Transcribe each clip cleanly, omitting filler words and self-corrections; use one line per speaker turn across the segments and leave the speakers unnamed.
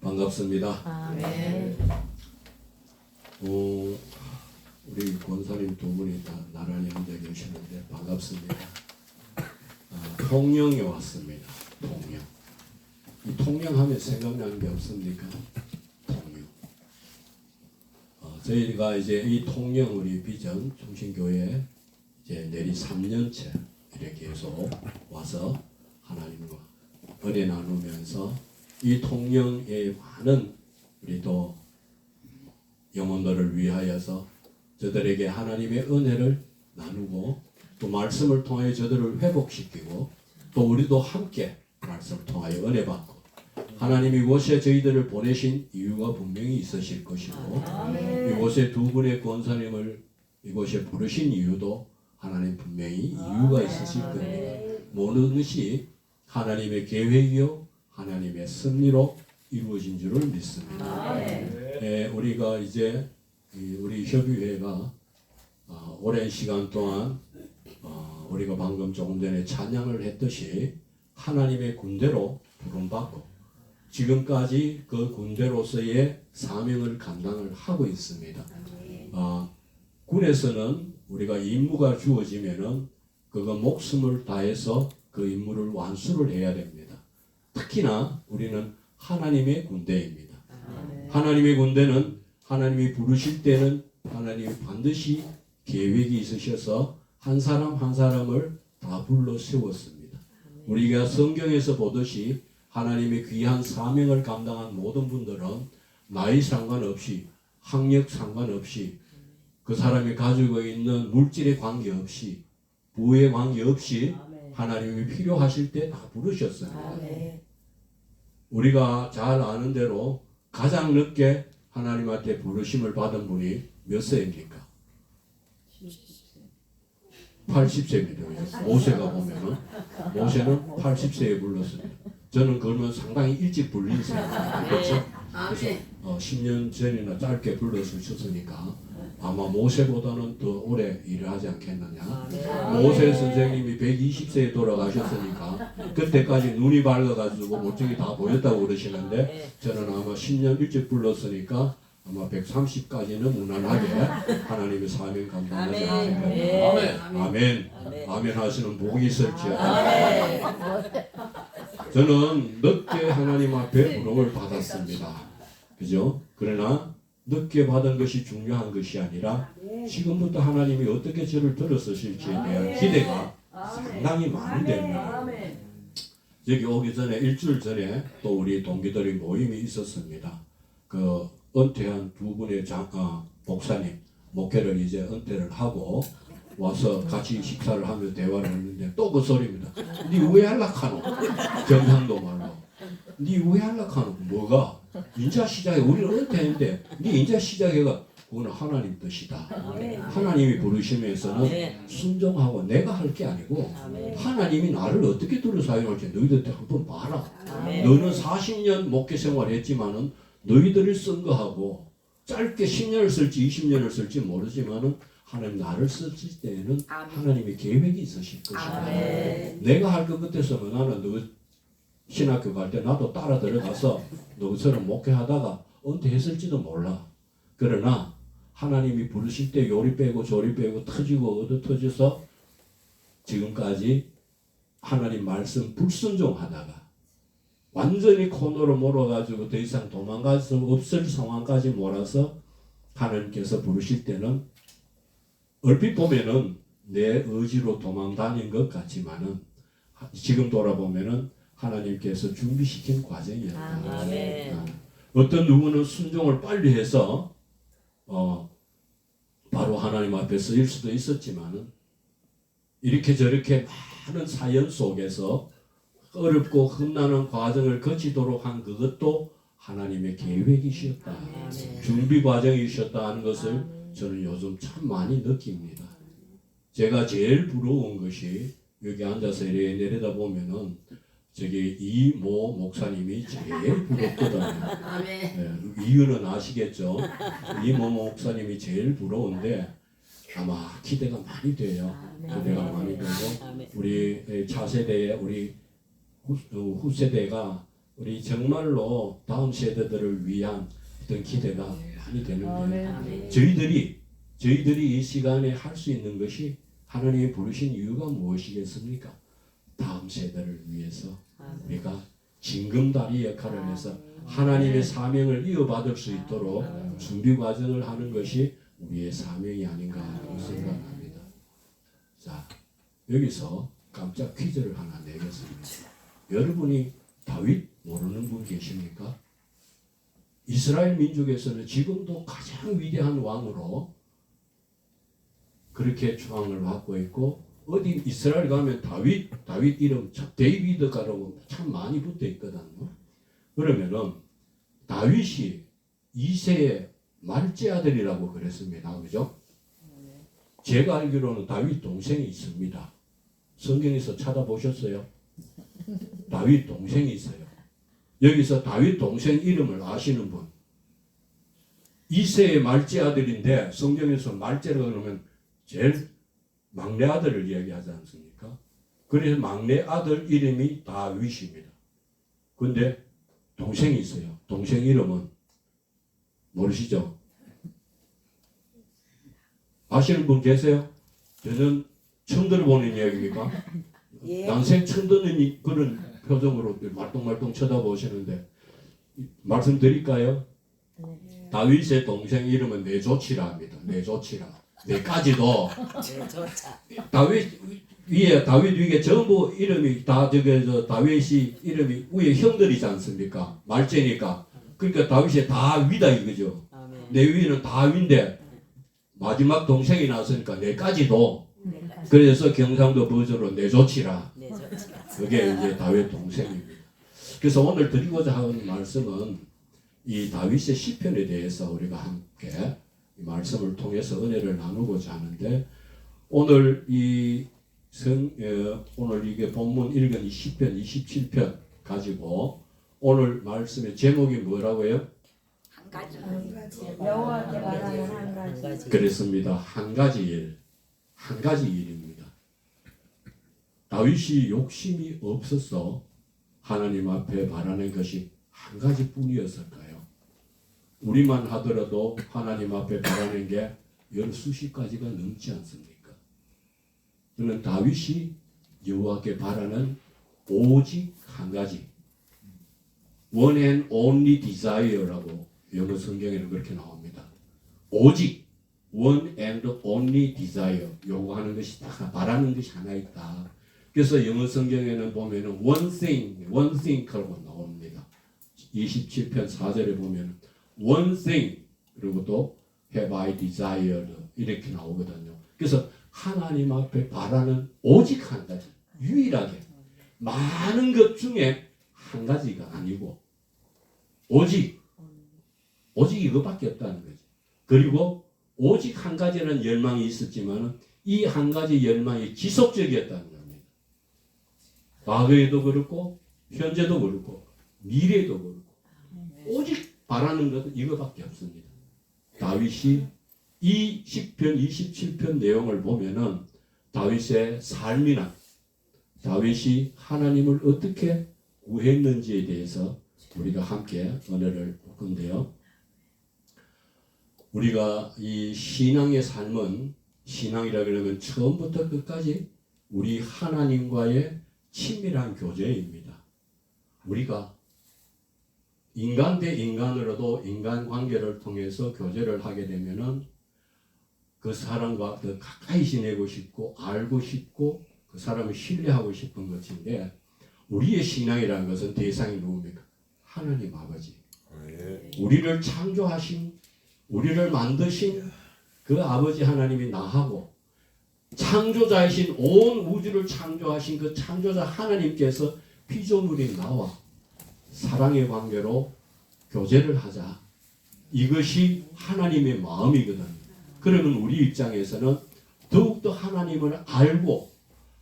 반갑습니다.
아멘.
우리 권사님 두 분이 다 나란히 앉아 계시는데 반갑습니다. 통영에 왔습니다. 통영. 이 통영하면 생각나는 게 없습니까? 통영. 저희가 이제 이 통영 우리 비전 충신교회 이제 내리 3년째 이렇게 계속 와서 하나님과 은혜 나누면서 이 통영의 많은 우리 또 영혼들을 위하여서 저들에게 하나님의 은혜를 나누고 또 말씀을 통해 저들을 회복시키고 또 우리도 함께 말씀을 통하여 은혜 받고 하나님이 이곳에 저희들을 보내신 이유가 분명히 있으실 것이고 이곳에 두 분의 권사님을 이곳에 부르신 이유도 하나님 분명히 이유가 있으실 겁니다. 모든 것이 하나님의 계획이요 하나님의 섭리로 이루어진 줄을 믿습니다. 우리가 이제 우리 협의회가 오랜 시간 동안 우리가 방금 조금 전에 찬양을 했듯이 하나님의 군대로 부름받고 지금까지 그 군대로서의 사명을 감당을 하고 있습니다. 군에서는 우리가 임무가 주어지면은 그거 목숨을 다해서 그 임무를 완수를 해야 됩니다. 특히나 우리는 하나님의 군대입니다. 하나님의 군대는 하나님이 부르실 때는 하나님이 반드시 계획이 있으셔서 한 사람 한 사람을 다 불러 세웠습니다. 우리가 성경에서 보듯이 하나님의 귀한 사명을 감당한 모든 분들은 나이 상관없이 학력 상관없이 그 사람이 가지고 있는 물질에 관계없이 부에 관계없이 하나님이 필요하실 때 다 부르셨습니다. 우리가 잘 아는 대로 가장 늦게 하나님한테 부르심을 받은 분이 몇 세입니까? 80세입니다. 모세가 보면은 모세는 80세에 불렀습니다. 저는 그러면 상당히 일찍 불린 셈입니다. 그렇죠? 그래서 10년 전이나 짧게 불렀으셨으니까 아마 모세보다는 더 오래 일을 하지 않겠느냐. 모세 선생님이 120세에 돌아가셨으니까 그때까지 눈이 밝아가지고 모퉁이 다 보였다고 그러시는데 저는 아마 10년 일찍 불렀으니까 아마 130까지는 무난하게 하나님의 사명 감당하지 않겠느냐. 아멘. 아멘 하시는 복이 있을지어다. 저는 늦게 하나님 앞에 부름을 받았습니다. 그죠? 그러나 늦게 받은 것이 중요한 것이 아니라 지금부터 하나님이 어떻게 저를 들어서실지에 대한 기대가 상당히 많이 됩니다. 여기 오기 전에 일주일 전에 또 우리 동기들이 모임이 있었습니다. 그 은퇴한 두 분의 목사님 목회를 이제 은퇴를 하고 와서 같이 식사를 하며 대화를 했는데 또 그 소리입니다. 니 왜 연락하노? 경상도 말로. 니 왜 연락하노? 뭐가? 인자 시작해. 우리는 은퇴했는데 니 인자 시작해가 그거는 하나님 뜻이다. 하나님이 부르시면서는 순종하고 내가 할 게 아니고 하나님이 나를 어떻게 들어 사용할지 너희들 한번 봐라. 너는 40년 목회 생활했지만은 너희들을 쓴 거하고 짧게 10년을 쓸지 20년을 쓸지 모르지만은 하나님 나를 썼을 때에는 하나님의 계획이 있으실 것이다. 내가 할 것 같아서는 나는 너 신학교 갈 때 나도 따라 들어가서 너처럼 목회하다가 은퇴했을지도 몰라. 그러나 하나님이 부르실 때 요리 빼고 조리 빼고 터지고 얻어 터져서 지금까지 하나님 말씀 불순종하다가 완전히 코너로 몰아가지고 더 이상 도망갈 수 없을 상황까지 몰아서 하나님께서 부르실 때는 얼핏 보면은 내 의지로 도망 다닌 것 같지만은 지금 돌아보면은 하나님께서 준비시킨 과정이었다. 어떤 누구는 순종을 빨리 해서 바로 하나님 앞에 서일 수도 있었지만은 이렇게 저렇게 많은 사연 속에서 어렵고 험난한 과정을 거치도록 한 그것도 하나님의 계획이셨다. 준비 과정이셨다 하는 것을 저는 요즘 참 많이 느낍니다. 제가 제일 부러운 것이 여기 앉아서 이렇게 내려다보면은 저기 이모 목사님이 제일 부럽거든요. 이유는 아시겠죠? 이모 목사님이 제일 부러운데 아마 기대가 많이 돼요. 기대가 많이 되고 우리 차세대의 우리 후세대가 우리 정말로 다음 세대들을 위한 어떤 기대가 많이 되는데 저희들이 이 시간에 할 수 있는 것이 하나님이 부르신 이유가 무엇이겠습니까? 다음 세대를 위해서 우리가 징검다리 역할을 해서 하나님의 사명을 이어받을 수 있도록 준비 과정을 하는 것이 우리의 사명이 아닌가 생각합니다. 자, 여기서 깜짝 퀴즈를 하나 내겠습니다. 여러분이 다윗 모르는 분 계십니까? 이스라엘 민족에서는 지금도 가장 위대한 왕으로 그렇게 추앙을 받고 있고, 어디 이스라엘 가면 다윗 이름 데이비드가라고 참 많이 붙어 있거든요. 그러면은 다윗이 2세의 말째 아들이라고 그랬습니다. 그죠? 제가 알기로는 다윗 동생이 있습니다. 성경에서 찾아보셨어요? 다윗 동생이 있어요. 여기서 다윗 동생 이름을 아시는 분? 2세의 말째 아들인데 성경에서 말째라고 그러면 제일 막내 아들을 이야기하지 않습니까? 그래서 막내 아들 이름이 다윗입니다. 근데 동생이 있어요. 동생 이름은 모르시죠? 아시는 분 계세요? 저는 처음 들어보는 이야기입니까? 난생 처음 듣는 그런 표정으로 말똥말똥 쳐다보시는데 말씀드릴까요? 다윗의 동생 이름은 네조치라 합니다. 네조치라. 네까지도 다윗 위에 전부 이름이 다 다윗이 이름이 위에 형들이지 않습니까? 말째니까. 그러니까 다윗이 다윗이다 이거죠. 내 위는 다윗인데 마지막 동생이 나왔으니까 네까지도. 그래서 경상도 버전으로 네조치라. 그게 이제 다윗 동생입니다. 그래서 오늘 드리고자 하는 말씀은 이 다윗의 시편에 대해서 우리가 함께 이 말씀을 통해서 은혜를 나누고자 하는데, 오늘 오늘 이게 본문 읽은 이 시편 27편 가지고 오늘 말씀의 제목이 뭐라고요?
한 가지.
여호와께 바라는 한 가지.
그렇습니다. 한 가지 일입니다. 다윗이 욕심이 없어서 하나님 앞에 바라는 것이 한 가지뿐이었을까요? 우리만 하더라도 하나님 앞에 바라는 게 열 수십 가지가 넘지 않습니까? 저는 다윗이 여호와께 바라는 오직 한 가지, one and only desire라고 영어 성경에는 그렇게 나옵니다. 오직 one and only desire, 요구하는 것이 딱 바라는 것이 하나 있다. 그래서 영어 성경에는 보면은 one thing라고 나옵니다. 27편 4절에 보면은 one thing, 그리고 또 have I desired 이렇게 나오거든요. 그래서 하나님 앞에 바라는 오직 한 가지, 유일하게 많은 것 중에 한 가지가 아니고 오직 이거밖에 없다는 거죠. 그리고 오직 한 가지라는 열망이 있었지만 이 한 가지 열망이 지속적이었다는 겁니다. 과거에도 그렇고 현재도 그렇고 미래도 그렇고 오직 바라는 것은 이거밖에 없습니다. 다윗이 이 시편 27편 내용을 보면은 다윗의 삶이나 다윗이 하나님을 어떻게 구했는지에 대해서 우리가 함께 은혜를 볼 건데요. 우리가 이 신앙의 삶은, 신앙이라 그러면 처음부터 끝까지 우리 하나님과의 친밀한 교제입니다. 우리가 인간 대 인간으로도 인간관계를 통해서 교제를 하게 되면은 그 사람과 더 가까이 지내고 싶고 알고 싶고 그 사람을 신뢰하고 싶은 것인데, 우리의 신앙이라는 것은 대상이 누굽니까? 하나님 아버지. 우리를 창조하신, 우리를 만드신 그 아버지 하나님이 나하고 창조자이신 온 우주를 창조하신 그 창조자 하나님께서 피조물인 나와 사랑의 관계로 교제를 하자. 이것이 하나님의 마음이거든요. 그러면 우리 입장에서는 더욱더 하나님을 알고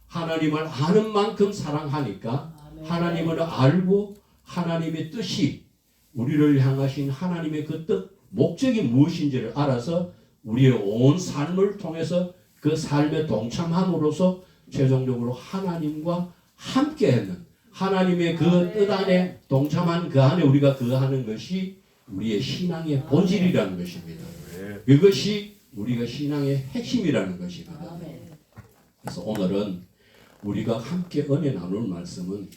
하나님을 아는 만큼 사랑하니까 하나님을 알고 하나님의 뜻이, 우리를 향하신 하나님의 그 뜻, 목적이 무엇인지를 알아서 우리의 온 삶을 통해서 그 삶에 동참함으로써 최종적으로 하나님과 함께하는, 하나님의 그 뜻 안에 동참한 그 안에 우리가 거하는 것이 우리의 신앙의 본질이라는 것입니다. 이것이 우리가 신앙의 핵심이라는 것이거든요. 그래서 오늘은 우리가 함께 은혜 나눌 말씀은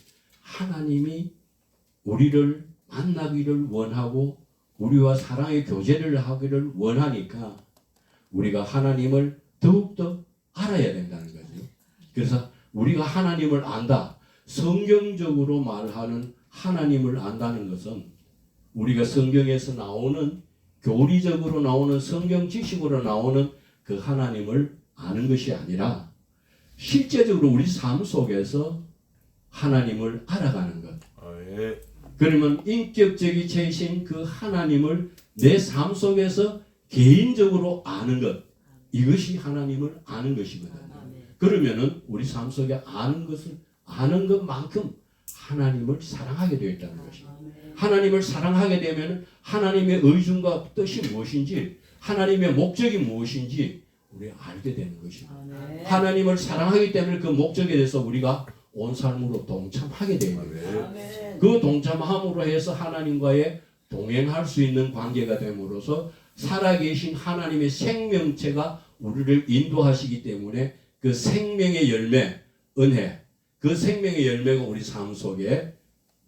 하나님이 우리를 만나기를 원하고 우리와 사랑의 교제를 하기를 원하니까 우리가 하나님을 더욱더 알아야 된다는 거죠. 그래서 우리가 하나님을 안다. 성경적으로 말하는 하나님을 안다는 것은 우리가 성경에서 나오는 교리적으로 나오는 성경 지식으로 나오는 그 하나님을 아는 것이 아니라 실제적으로 우리 삶 속에서 하나님을 알아가는 것. 그러면 인격적이신 그 하나님을 내 삶 속에서 개인적으로 아는 것. 이것이 하나님을 아는 것이거든요. 그러면은 우리 삶 속에 아는 것만큼 하나님을 사랑하게 되어 있다는 것입니다. 하나님을 사랑하게 되면 하나님의 의중과 뜻이 무엇인지 하나님의 목적이 무엇인지 우리가 알게 되는 것입니다. 하나님을 사랑하기 때문에 그 목적에 대해서 우리가 온 삶으로 동참하게 되는 거예요. 그 동참함으로 해서 하나님과의 동행할 수 있는 관계가 됨으로써 살아계신 하나님의 생명체가 우리를 인도하시기 때문에 그 생명의 열매, 은혜, 그 생명의 열매가 우리 삶 속에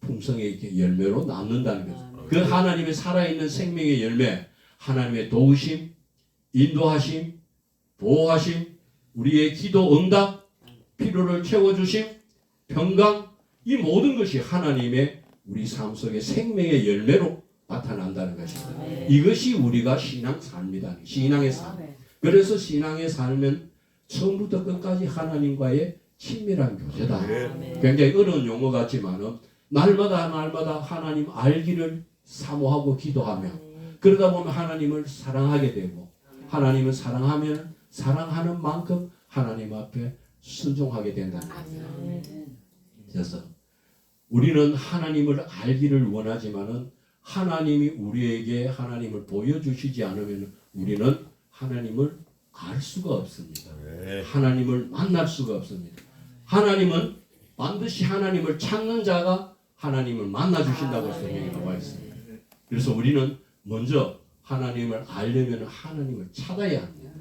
풍성의 열매로 남는다는 거죠. 그 하나님의 살아있는 생명의 열매, 하나님의 도우심, 인도하심, 보호하심, 우리의 기도 응답, 필요를 채워주심, 평강, 이 모든 것이 하나님의 우리 삶 속의 생명의 열매로 나타난다는 것입니다. 이것이 우리가 신앙 삶이다. 신앙의 삶. 그래서 신앙의 삶은 처음부터 끝까지 하나님과의 친밀한 교제다. 굉장히 어려운 용어 같지만은 날마다 하나님 알기를 사모하고 기도하며 그러다 보면 하나님을 사랑하게 되고 하나님을 사랑하면 사랑하는 만큼 하나님 앞에 순종하게 된다는 거예요. 그래서 우리는 하나님을 알기를 원하지만은 하나님이 우리에게 하나님을 보여주시지 않으면 우리는 하나님을 알 수가 없습니다. 하나님을 만날 수가 없습니다. 하나님은 반드시 하나님을 찾는 자가 하나님을 만나 주신다고 성경에 나와 있습니다. 그래서 우리는 먼저 하나님을 알려면 하나님을 찾아야 합니다.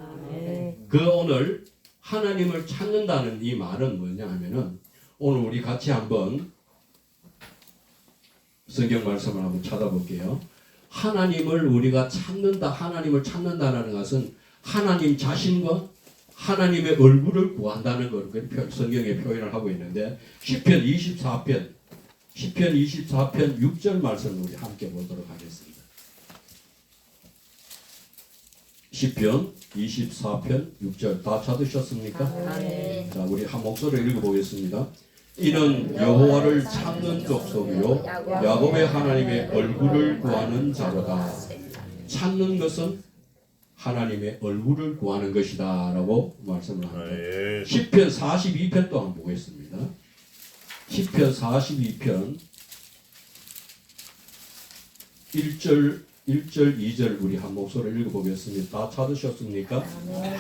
그 오늘 하나님을 찾는다는 이 말은 뭐냐 하면은 오늘 우리 같이 한번 성경 말씀을 한번 찾아볼게요. 하나님을 우리가 찾는다, 하나님을 찾는다는 것은 하나님 자신과 하나님의 얼굴을 구한다는 걸 성경에 표현을 하고 있는데 시편 24편 6절 말씀을 우리 함께 보도록 하겠습니다. 시편 24편 6절 다 찾으셨습니까? 자, 우리 한 목소리로 읽어보겠습니다. 이는 여호와를 찾는 족속이요 야곱의 하나님의 얼굴을 구하는 자로다. 찾는 것은 하나님의 얼굴을 구하는 것이다 라고 말씀을 합니다. 시편 42편 또 한번 보겠습니다. 시편 42편 1절 2절 우리 한 목소리로 읽어보겠습니다. 다 찾으셨습니까?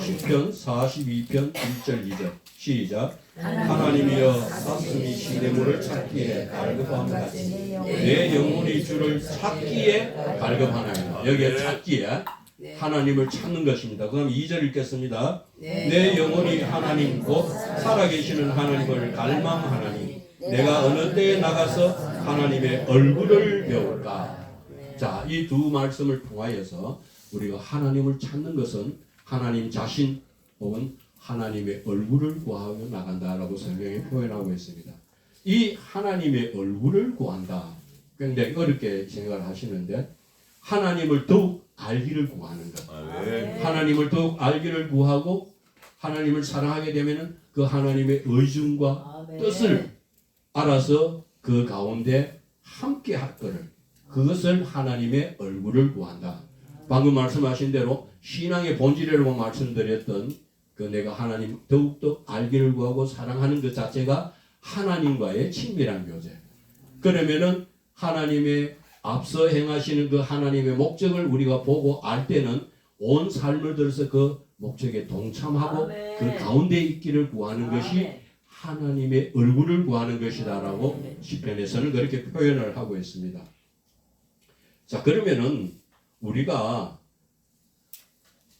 시편 42편 1절 2절 시작. 하나님이여 사슴이 시냇물을 찾기에 갈급함 같이 내 영혼이 주를 찾기에 갈급하나이다. 여기에 찾기에 하나님을 찾는 것입니다. 그럼 2절 읽겠습니다. 내 영혼이 하나님 곧 살아계시는 하나님을 갈망하나니 내가 어느 때에 나가서 하나님의 얼굴을 배울까. 자, 이 두 말씀을 통하여서 우리가 하나님을 찾는 것은 하나님 자신 혹은 하나님의 얼굴을 구하며 나간다라고 성경에 표현하고 있습니다. 이 하나님의 얼굴을 구한다. 굉장히 어렵게 생각을 하시는데 하나님을 더욱 알기를 구하는 것. 하나님을 더욱 알기를 구하고 하나님을 사랑하게 되면 그 하나님의 의중과 뜻을 알아서 그 가운데 함께 할 것을 그것을 하나님의 얼굴을 구한다. 방금 말씀하신 대로 신앙의 본질이라고 말씀드렸던 그 내가 하나님 더욱더 알기를 구하고 사랑하는 것 자체가 하나님과의 친밀한 교제. 그러면은 하나님의 앞서 행하시는 그 하나님의 목적을 우리가 보고 알 때는 온 삶을 들어서 그 목적에 동참하고 그 가운데 있기를 구하는 것이 하나님의 얼굴을 구하는 것이다라고 시편에서는 그렇게 표현을 하고 있습니다. 자, 그러면은 우리가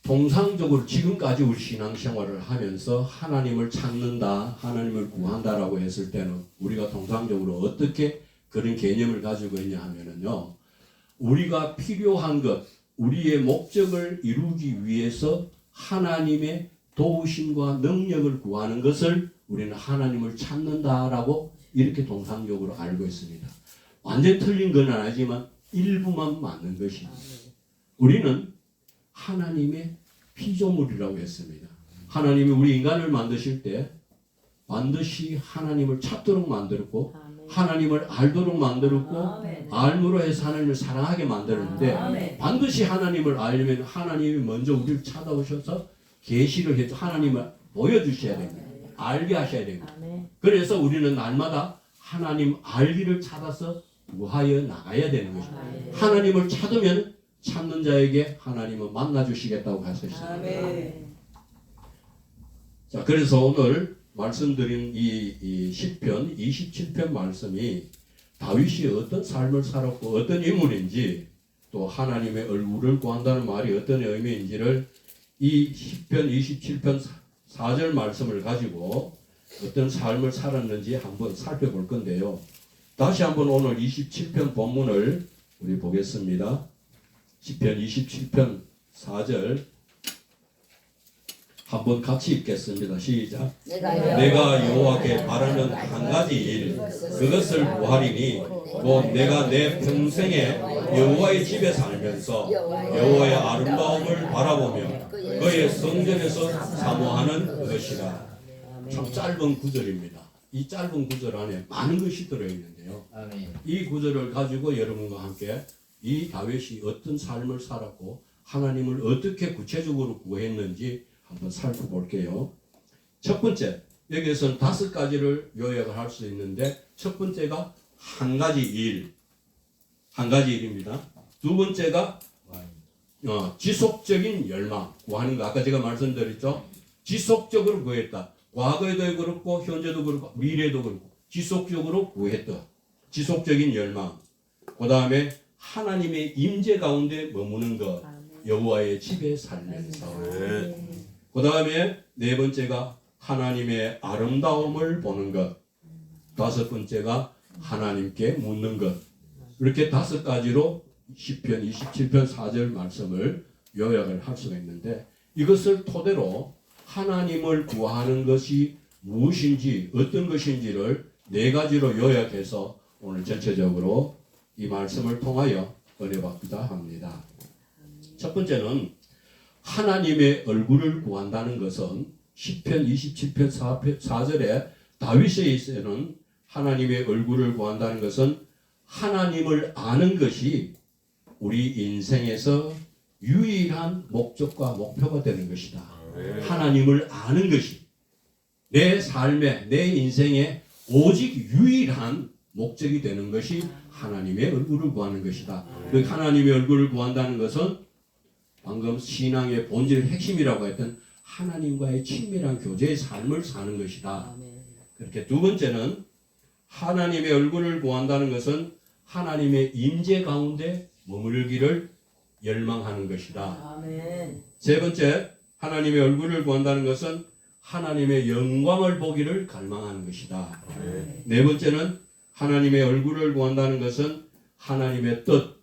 통상적으로 지금까지 우리 신앙생활을 하면서 하나님을 찾는다, 하나님을 구한다라고 했을 때는 우리가 통상적으로 어떻게 그런 개념을 가지고 있냐 하면은요, 우리가 필요한 것, 우리의 목적을 이루기 위해서 하나님의 도우심과 능력을 구하는 것을 우리는 하나님을 찾는다라고 이렇게 통상적으로 알고 있습니다. 완전 틀린 건 아니지만 일부만 맞는 것입니다. 우리는 하나님의 피조물이라고 했습니다. 하나님이 우리 인간을 만드실 때 반드시 하나님을 찾도록 만들었고 하나님을 알도록 만들었고 알므로 해서 하나님을 사랑하게 만들었는데 반드시 하나님을 알려면 하나님이 먼저 우리를 찾아오셔서 계시를 해서 하나님을 보여주셔야 됩니다. 알게 하셔야 됩니다. 그래서 우리는 날마다 하나님 알기를 찾아서 구하여 나가야 되는 것입니다. 하나님을 찾으면 찾는 자에게 하나님은 만나주시겠다고 하셨습니다. 자, 그래서 오늘 말씀드린 이 시편 27편 말씀이 다윗이 어떤 삶을 살았고 어떤 인물인지 또 하나님의 얼굴을 구한다는 말이 어떤 의미인지를 이 시편 27편 4절 말씀을 가지고 어떤 삶을 살았는지 한번 살펴볼 건데요. 다시 한번 오늘 27편 본문을 우리 보겠습니다. 시편 27편 4절 한번 같이 읽겠습니다. 시작. 내가 여호와께 바라는 한 가지 일 그것을 구하리니 곧 내가 내 평생에 여호와의 집에 살면서 여호와의 아름다움을 바라보며 그의 성전에서 사모하는 것이라. 참 짧은 구절입니다. 이 짧은 구절 안에 많은 것이 들어있는데요. 이 구절을 가지고 여러분과 함께 이 다윗이 어떤 삶을 살았고 하나님을 어떻게 구체적으로 구했는지 한번 살펴볼게요. 첫 번째, 여기에서는 5가지를 요약을 할 수 있는데 첫 번째가 한 가지 일입니다. 두 번째가 지속적인 열망 구하는 거. 아까 제가 말씀드렸죠. 지속적으로 구했다. 과거에도 그렇고 현재도 그렇고 미래도 그렇고 지속적으로 구했다. 지속적인 열망. 그 다음에 하나님의 임재 가운데 머무는 것. 여호와의 집에 살면서. 그 다음에 네 번째가 하나님의 아름다움을 보는 것. 다섯 번째가 하나님께 묻는 것. 이렇게 5가지로 시편 27편 4절 말씀을 요약을 할 수가 있는데 이것을 토대로 하나님을 구하는 것이 무엇인지 어떤 것인지를 4가지로 요약해서 오늘 전체적으로 이 말씀을 통하여 은혜받고자 합니다. 첫 번째는 하나님의 얼굴을 구한다는 것은 시편 27편 4절에 다윗에 있어는 하나님의 얼굴을 구한다는 것은 하나님을 아는 것이 우리 인생에서 유일한 목적과 목표가 되는 것이다. 하나님을 아는 것이 내 삶에 내 인생에 오직 유일한 목적이 되는 것이 하나님의 얼굴을 구하는 것이다. 그 하나님의 얼굴을 구한다는 것은 방금 신앙의 본질 핵심이라고 했던 하나님과의 친밀한 교제의 삶을 사는 것이다. 그렇게 두 번째는 하나님의 얼굴을 구한다는 것은 하나님의 임재 가운데 머물기를 열망하는 것이다. 세 번째, 하나님의 얼굴을 구한다는 것은 하나님의 영광을 보기를 갈망하는 것이다. 네 번째는 하나님의 얼굴을 구한다는 것은 하나님의 뜻,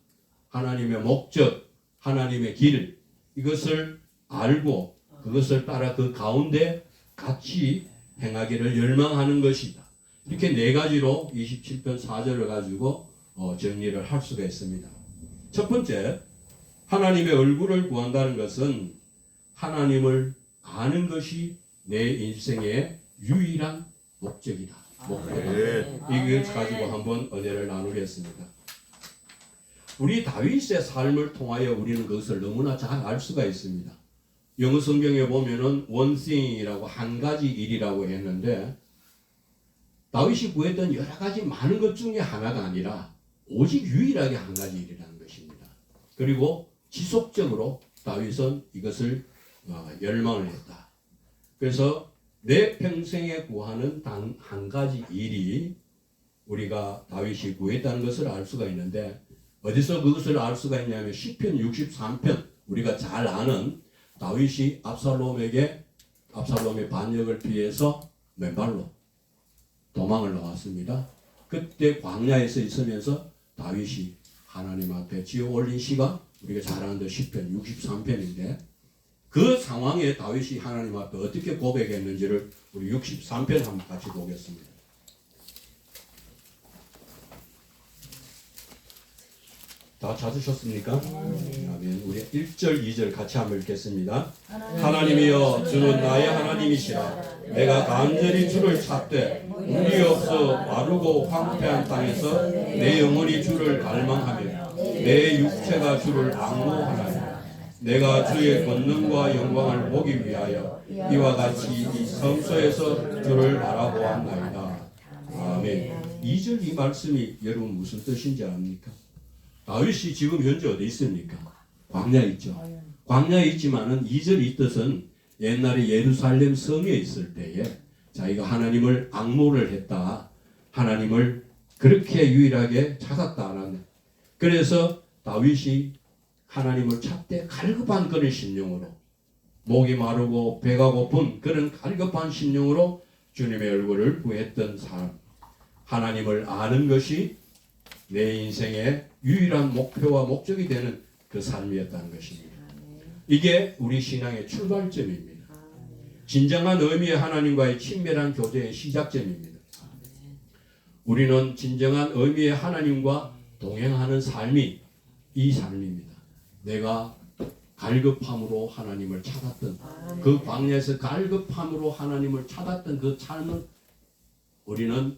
하나님의 목적, 하나님의 길 이것을 알고 그것을 따라 그 가운데 같이 행하기를 열망하는 것이다. 이렇게 4가지로 27편 4절을 가지고 정리를 할 수가 있습니다. 첫 번째, 하나님의 얼굴을 구한다는 것은 하나님을 아는 것이 내 인생의 유일한 목적이다. 이것 가지고 한번 은혜를 나누겠습니다. 우리 다윗의 삶을 통하여 우리는 그것을 너무나 잘 알 수가 있습니다. 영어 성경에 보면은 one thing이라고 한 가지 일이라고 했는데 다윗이 구했던 여러 가지 많은 것 중에 하나가 아니라 오직 유일하게 한 가지 일이라는 것입니다. 그리고 지속적으로 다윗은 이것을 열망을 했다. 그래서 내 평생에 구하는 단 한 가지 일이 우리가 다윗이 구했다는 것을 알 수가 있는데, 어디서 그것을 알 수가 있냐면 시편 63편, 우리가 잘 아는 다윗이 압살롬의 반역을 피해서 맨발로 도망을 나왔습니다. 그때 광야에서 있으면서 다윗이 하나님 앞에 지어 올린 시가 우리가 잘 아는 시편 63편인데, 그 상황에 다윗이 하나님 앞에 어떻게 고백했는지를 우리 63편 한번 같이 보겠습니다. 다 찾으셨습니까? 아멘. 우리 1절, 2절 같이 한번 읽겠습니다. 하나님이여, 주는 나의 하나님이시라. 내가 간절히 주를 찾되 물이 없어 마르고 황폐한 땅에서 내 영혼이 주를 갈망하며 내 육체가 주를 앙모하나니, 내가 주의 권능과 영광을 보기 위하여 이와 같이 이 성소에서 주를 바라보았나이다. 아멘. 2절 이 말씀이 여러분 무슨 뜻인지 압니까? 다윗이 지금 현재 어디 있습니까? 광야에 있죠. 광야에 있지만은 2절 이 뜻은 옛날에 예루살렘 성에 있을 때에 자기가 하나님을 앙모를 했다. 하나님을 그렇게 유일하게 찾았다라는. 그래서 다윗이 하나님을 찾되 갈급한 그런 심령으로, 목이 마르고 배가 고픈 그런 갈급한 심령으로 주님의 얼굴을 구했던 사람. 하나님을 아는 것이 내 인생의 유일한 목표와 목적이 되는 그 삶이었다는 것입니다. 이게 우리 신앙의 출발점입니다. 진정한 의미의 하나님과의 친밀한 교제의 시작점입니다. 우리는 진정한 의미의 하나님과 동행하는 삶이 이 삶입니다. 내가 갈급함으로 하나님을 찾았던, 그 광야에서 갈급함으로 하나님을 찾았던 그 삶은, 우리는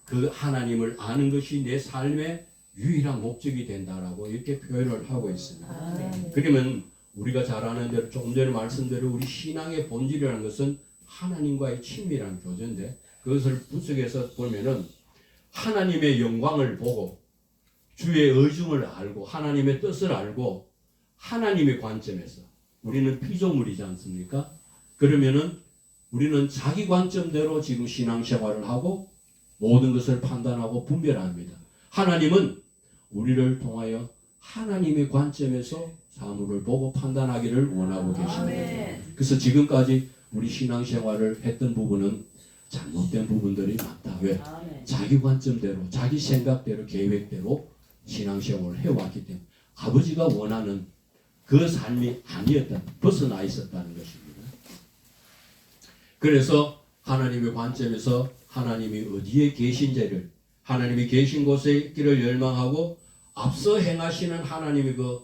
그 하나님을 아는 것이 내 삶의 유일한 목적이 된다라고 이렇게 표현을 하고 있습니다. 그러면 우리가 잘 아는 대로, 조금 전에 말씀대로 우리 신앙의 본질이라는 것은 하나님과의 친밀한 교제인데, 그것을 분석해서 보면은 하나님의 영광을 보고 주의 의중을 알고 하나님의 뜻을 알고 하나님의 관점에서, 우리는 피조물이지 않습니까? 그러면은 우리는 자기 관점대로 지금 신앙생활을 하고 모든 것을 판단하고 분별합니다. 하나님은 우리를 통하여 하나님의 관점에서 사물을 보고 판단하기를 원하고 계십니다. 그래서 지금까지 우리 신앙생활을 했던 부분은 잘못된 부분들이 많다. 왜? 자기 관점대로, 자기 생각대로, 계획대로 신앙생활을 해왔기 때문에 아버지가 원하는 그 삶이 아니었다, 벗어나 있었다는 것입니다. 그래서 하나님의 관점에서 하나님이 어디에 계신지를, 하나님이 계신 곳에 있기를 열망하고 앞서 행하시는 하나님의 그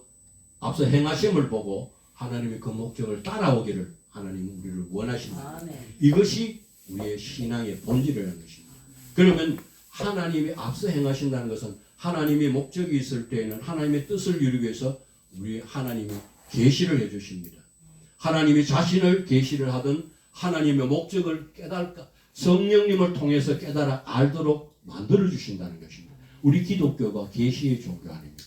앞서 행하심을 보고 하나님의 그 목적을 따라오기를 하나님은 우리를 원하신다. 이것이 우리의 신앙의 본질이라는 것입니다. 그러면 하나님이 앞서 행하신다는 것은 하나님의 목적이 있을 때에는 하나님의 뜻을 이루기 위해서 우리 하나님이 계시를 해주십니다. 하나님이 자신을 계시를 하든 하나님의 목적을 깨달까, 성령님을 통해서 깨달아 알도록 만들어 주신다는 것입니다. 우리 기독교가 계시의 종교 아닙니까?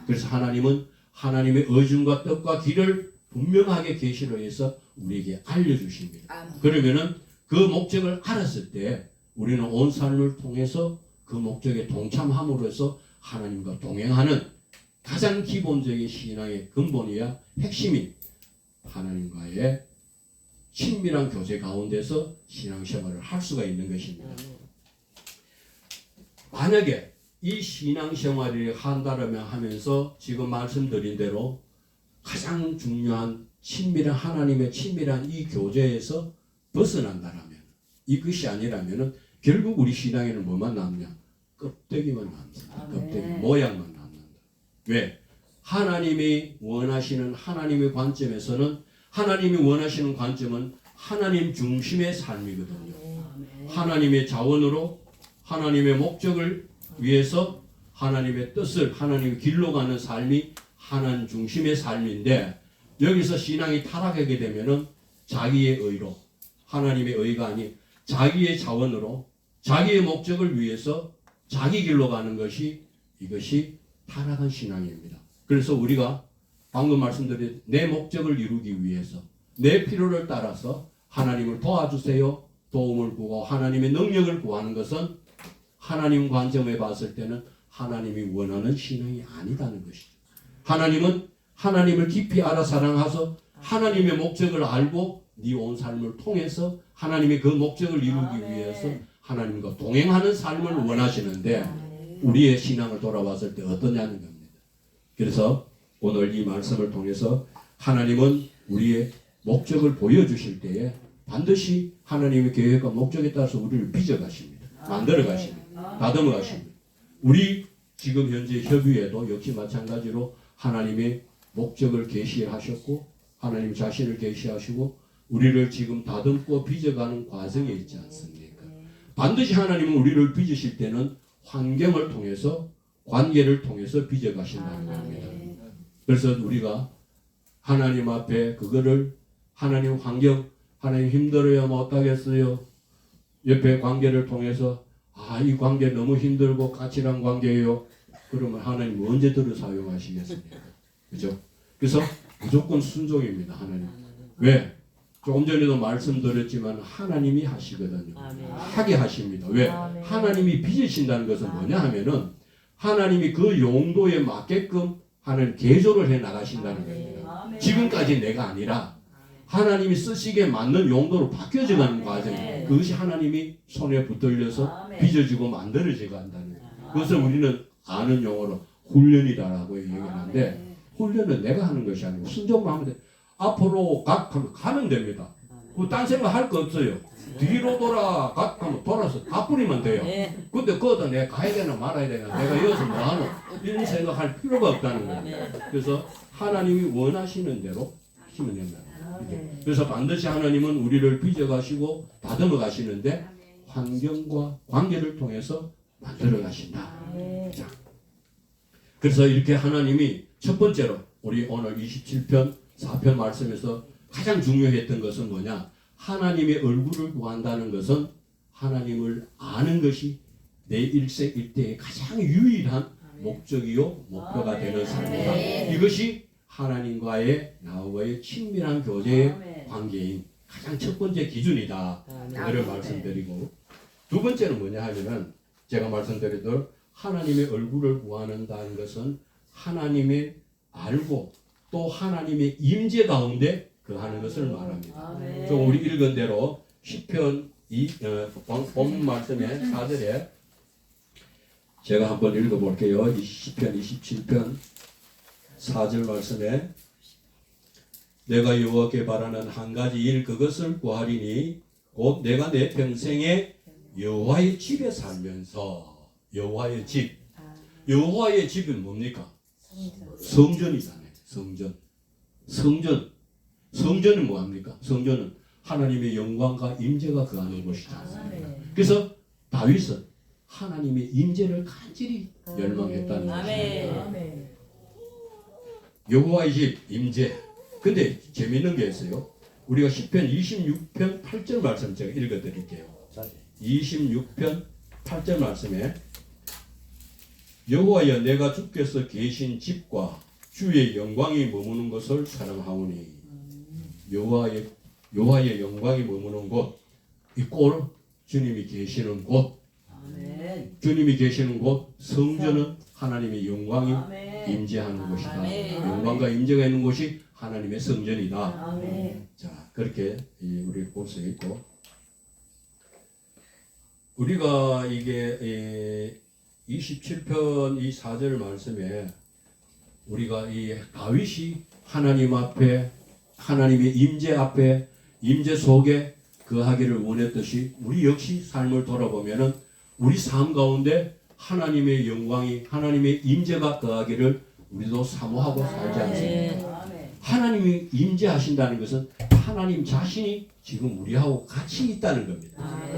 그래서 하나님은 하나님의 의중과 뜻과 길을 분명하게 계시로 해서 우리에게 알려주십니다. 그러면은 그 목적을 알았을 때 우리는 온 삶을 통해서 그 목적에 동참함으로써 하나님과 동행하는 가장 기본적인 신앙의 근본이야 핵심인 하나님과의 친밀한 교제 가운데서 신앙생활을 할 수가 있는 것입니다. 만약에 이 신앙생활을 한다라면 하면서 지금 말씀드린 대로 가장 중요한 친밀한 하나님의 친밀한 이 교제에서 벗어난다라면, 이것이 아니라면 결국 우리 신앙에는 뭐만 남냐? 껍데기만 남습니다. 껍데기, 모양만 남는다. 왜? 하나님이 원하시는 하나님의 관점에서는, 하나님이 원하시는 관점은 하나님 중심의 삶이거든요. 하나님의 자원으로 하나님의 목적을 위해서 하나님의 뜻을, 하나님의 길로 가는 삶이 하나님 중심의 삶인데, 여기서 신앙이 타락하게 되면은 자기의 의로, 하나님의 의가 아닌 자기의 자원으로 자기의 목적을 위해서 자기 길로 가는 것이, 이것이 타락한 신앙입니다. 그래서 우리가 방금 말씀드린 내 목적을 이루기 위해서 내 필요를 따라서 하나님을 도와주세요, 도움을 구하고 하나님의 능력을 구하는 것은 하나님 관점에 봤을 때는 하나님이 원하는 신앙이 아니다는 것이죠. 하나님은 하나님을 깊이 알아 사랑하서 하나님의 목적을 알고 네 온 삶을 통해서 하나님의 그 목적을 이루기 위해서 하나님과 동행하는 삶을 원하시는데 우리의 신앙을 돌아봤을 때 어떠냐는 겁니다. 그래서 오늘 이 말씀을 통해서 하나님은 우리의 목적을 보여주실 때에 반드시 하나님의 계획과 목적에 따라서 우리를 빚어가십니다. 만들어가십니다. 다듬어가십니다. 우리 지금 현재 협의에도 역시 마찬가지로 하나님의 목적을 계시하셨고 하나님 자신을 계시하시고 우리를 지금 다듬고 빚어가는 과정에 있지 않습니까? 반드시 하나님은 우리를 빚으실 때는 환경을 통해서 관계를 통해서 빚어가신다는 겁니다. 그래서 우리가 하나님 앞에 그거를 하나님 환경 하나님 힘들어요 못하겠어요 옆에 관계를 통해서 이 관계 너무 힘들고 까칠한 관계예요. 그러면 하나님 언제 들어 사용하시겠습니까? 그죠? 그래서 무조건 순종입니다. 하나님. 왜? 조금 전에도 말씀드렸지만 하나님이 하시거든요. 하게 하십니다. 왜? 하나님이 빚으신다는 것은 뭐냐 하면은 하나님이 그 용도에 맞게끔 하나님 개조를 해 나가신다는 겁니다. 지금까지 내가 아니라 하나님이 쓰시기에 맞는 용도로 바뀌어져 가는 과정이에요. 그것이 하나님이 손에 붙들려서 빚어지고 만들어져 간다는 거예요. 그것을 우리는 아는 용어로 훈련이다라고 얘기하는데 훈련은 내가 하는 것이 아니고 순종만 하면 돼. 앞으로 가면 됩니다. 딴 생각 할 거 없어요. 뒤로 하면 돌아서 가버리면 돼요. 근데 그것도 내가 가야 되나 말아야 되나 내가 여기서 뭐하노 이런 생각할 필요가 없다는 거예요. 그래서 하나님이 원하시는 대로 하시면 됩니다. 그래서 반드시 하나님은 우리를 빚어가시고 다듬어 가시는데 환경과 관계를 통해서 만들어 가신다. 자, 그래서 이렇게 하나님이 첫 번째로 우리 오늘 27편 4편 말씀에서 가장 중요했던 것은 뭐냐? 하나님의 얼굴을 구한다는 것은 하나님을 아는 것이 내 일생 일대의 가장 유일한 목적이요 목표가 되는 삶이다. 이것이 하나님과의 나와의 친밀한 교제의 관계인 가장 첫 번째 기준이다. 그걸 말씀드리고 두 번째는 뭐냐 하면은 제가 말씀드린 하나님의 얼굴을 구한다는 것은 하나님의 알고 또 하나님의 임재 가운데 거하는 것을 말합니다. 좀 우리 읽은 대로 시편 본 말씀의 4절에 제가 한번 읽어볼게요. 시편 27편 4절 말씀에 내가 여호와께 바라는 한 가지 일 그것을 구하리니 곧 내가 내 평생에 여호와의 집에 살면서 여호와의 집 여호와의 집은 뭡니까? 성전이잖아요. 성전은 뭐합니까? 성전은 하나님의 영광과 임재가 거하는 곳이잖아요. 그래서 다윗은 하나님의 임재를 간절히 열망했다는 것입니다. 여호와의 집 임재. 근데 재미있는 게 있어요. 우리가 시편 26편 8절 말씀 제가 읽어드릴게요. 26편 8절 말씀에 여호와여 내가 주께서 계신 집과 주의 영광이 머무는 것을 사랑하오니 여호와의 영광이 머무는 곳, 이 꼴 주님이 계시는 곳, 주님이 계시는 곳 성전은 하나님의 영광이 임재하는 곳이다. 영광과 임재가 있는 곳이 하나님의 성전이다. 자, 그렇게 우리 볼 수 있고 우리가 이게 27편 이 4절 말씀에 우리가 이 다윗이 하나님 앞에 하나님의 임재 앞에 임재 속에 거하기를 원했듯이 우리 역시 삶을 돌아보면은 우리 삶 가운데 하나님의 영광이 하나님의 임재가 거하기를 우리도 사모하고 살지 않습니까? 하나님이 임재하신다는 것은 하나님 자신이 지금 우리하고 같이 있다는 겁니다.